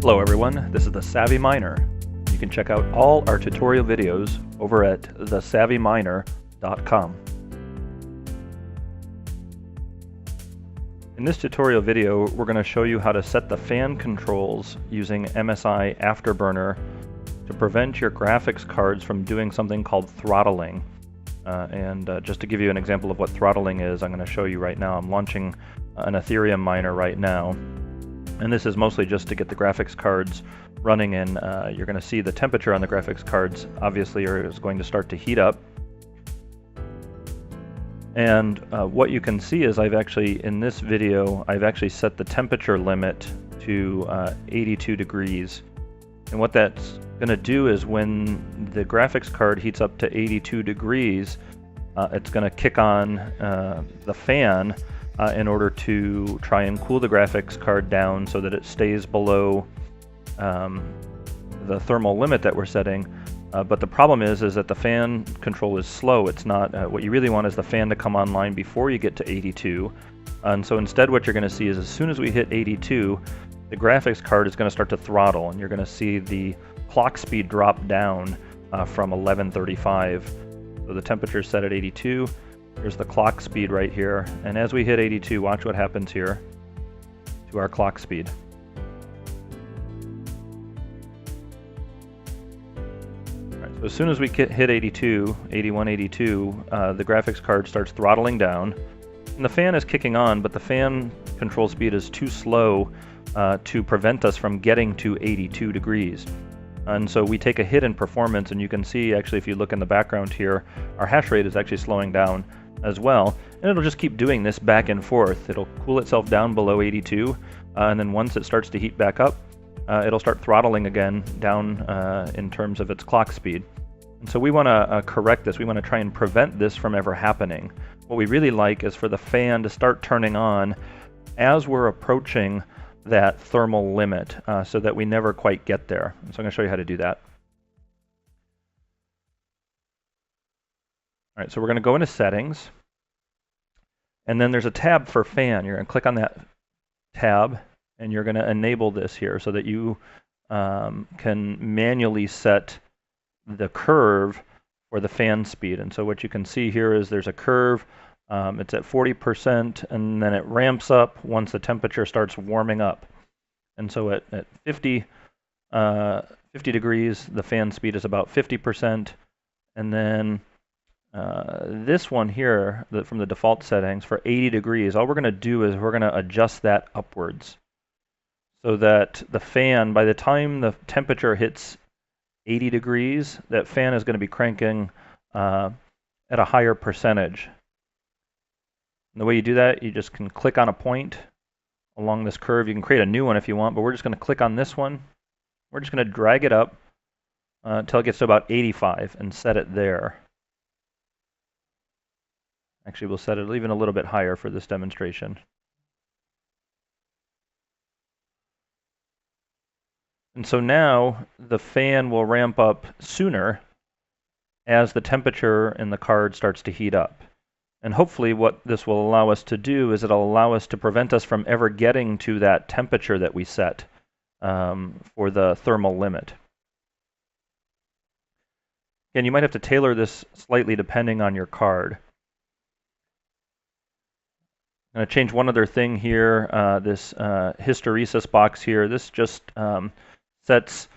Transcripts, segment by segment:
Hello everyone, this is the Savvy Miner. You can check out all our tutorial videos over at thesavvyminer.com. In this tutorial video, we're going to show you how to set the fan controls using MSI Afterburner to prevent your graphics cards from doing something called throttling. Just to give you an example of what throttling is, I'm going to show you right now. I'm launching an Ethereum miner right now. And this is mostly just to get the graphics cards running, and you're going to see the temperature on the graphics cards obviously is going to start to heat up. And what you can see is in this video, I've actually set the temperature limit to 82 degrees. And what that's going to do is when the graphics card heats up to 82 degrees, it's going to kick on the fan in order to try and cool the graphics card down so that it stays below the thermal limit that we're setting. But the problem is that the fan control is slow. It's not, what you really want is the fan to come online before you get to 82. And so instead what you're going to see is as soon as we hit 82, the graphics card is going to start to throttle, and you're going to see the clock speed drop down from 1135. So the temperature is set at 82. Here's the clock speed right here, and as we hit 82, watch what happens here to our clock speed. Alright, so as soon as we hit 82, 81, 82, the graphics card starts throttling down, and the fan is kicking on, but the fan control speed is too slow to prevent us from getting to 82 degrees. And so we take a hit in performance, and you can see actually if you look in the background here, our hash rate is actually slowing down as well, and it'll just keep doing this back and forth. It'll cool itself down below 82, and then once it starts to heat back up, it'll start throttling again down in terms of its clock speed. And so we want to correct this. We want to try and prevent this from ever happening. What we really like is for the fan to start turning on as we're approaching that thermal limit, so that we never quite get there. So I'm going to show you how to do that. All right, so we're going to go into settings, and then there's a tab for fan. You're going to click on that tab, and you're going to enable this here so that you can manually set the curve for the fan speed. And so what you can see here is there's a curve. It's at 40%, and then it ramps up once the temperature starts warming up. And so at 50 degrees, the fan speed is about 50%, and then this one here, from the default settings, for 80 degrees, all we're going to do is we're going to adjust that upwards so that the fan, by the time the temperature hits 80 degrees, that fan is going to be cranking at a higher percentage. And the way you do that, you just can click on a point along this curve. You can create a new one if you want, but we're just going to click on this one. We're just going to drag it up until it gets to about 85 and set it there. Actually, we'll set it even a little bit higher for this demonstration. And so now the fan will ramp up sooner as the temperature in the card starts to heat up. And hopefully what this will allow us to do is it'll allow us to prevent us from ever getting to that temperature that we set for the thermal limit. Again, you might have to tailor this slightly depending on your card. I'm going to change one other thing here, this hysteresis box here. This just sets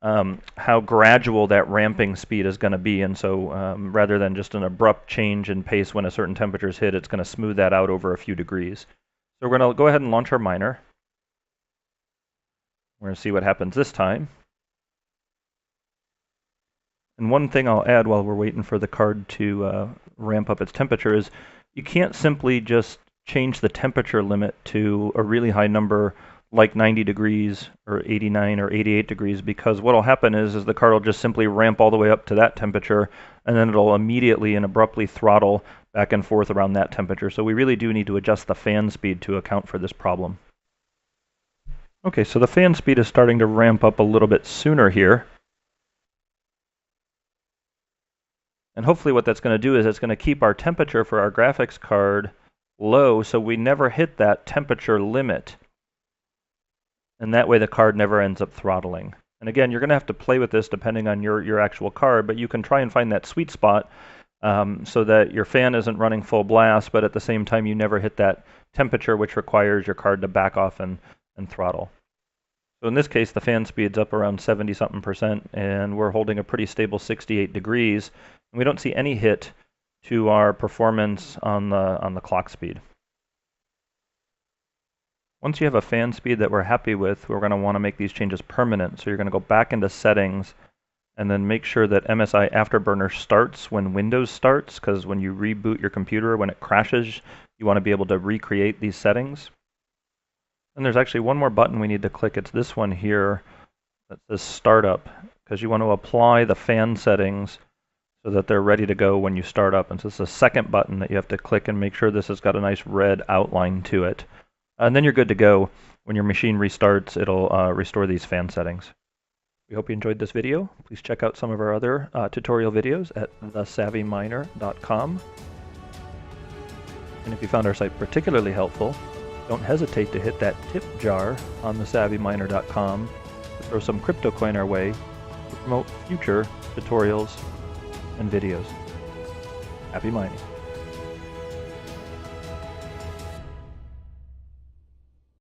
how gradual that ramping speed is going to be, and so rather than just an abrupt change in pace when a certain temperature is hit, it's going to smooth that out over a few degrees. So we're going to go ahead and launch our miner. We're going to see what happens this time. And one thing I'll add while we're waiting for the card to ramp up its temperature is you can't simply just change the temperature limit to a really high number like 90 degrees or 89 or 88 degrees, because what will happen is the card will just simply ramp all the way up to that temperature, and then it'll immediately and abruptly throttle back and forth around that temperature. So we really do need to adjust the fan speed to account for this problem. Okay, so the fan speed is starting to ramp up a little bit sooner here. And hopefully what that's going to do is it's going to keep our temperature for our graphics card low, so we never hit that temperature limit. and that way the card never ends up throttling. And again, you're going to have to play with this depending on your actual card, but you can try and find that sweet spot so that your fan isn't running full blast, but at the same time you never hit that temperature which requires your card to back off and throttle. So in this case, the fan speed's up around 70-something%, and we're holding a pretty stable 68 degrees. And we don't see any hit to our performance on the clock speed. Once you have a fan speed that we're happy with, we're going to want to make these changes permanent. So you're going to go back into settings and then make sure that MSI Afterburner starts when Windows starts, because when you reboot your computer, when it crashes, you want to be able to recreate these settings. And there's actually one more button we need to click. It's this one here that says Startup, because you want to apply the fan settings so that they're ready to go when you start up. And so it's the second button that you have to click and make sure this has got a nice red outline to it. And then you're good to go. When your machine restarts, it'll restore these fan settings. We hope you enjoyed this video. Please check out some of our other tutorial videos at thesavvyminer.com. And if you found our site particularly helpful, don't hesitate to hit that tip jar on thesavvyminer.com to throw some crypto coin our way to promote future tutorials and videos. Happy mining.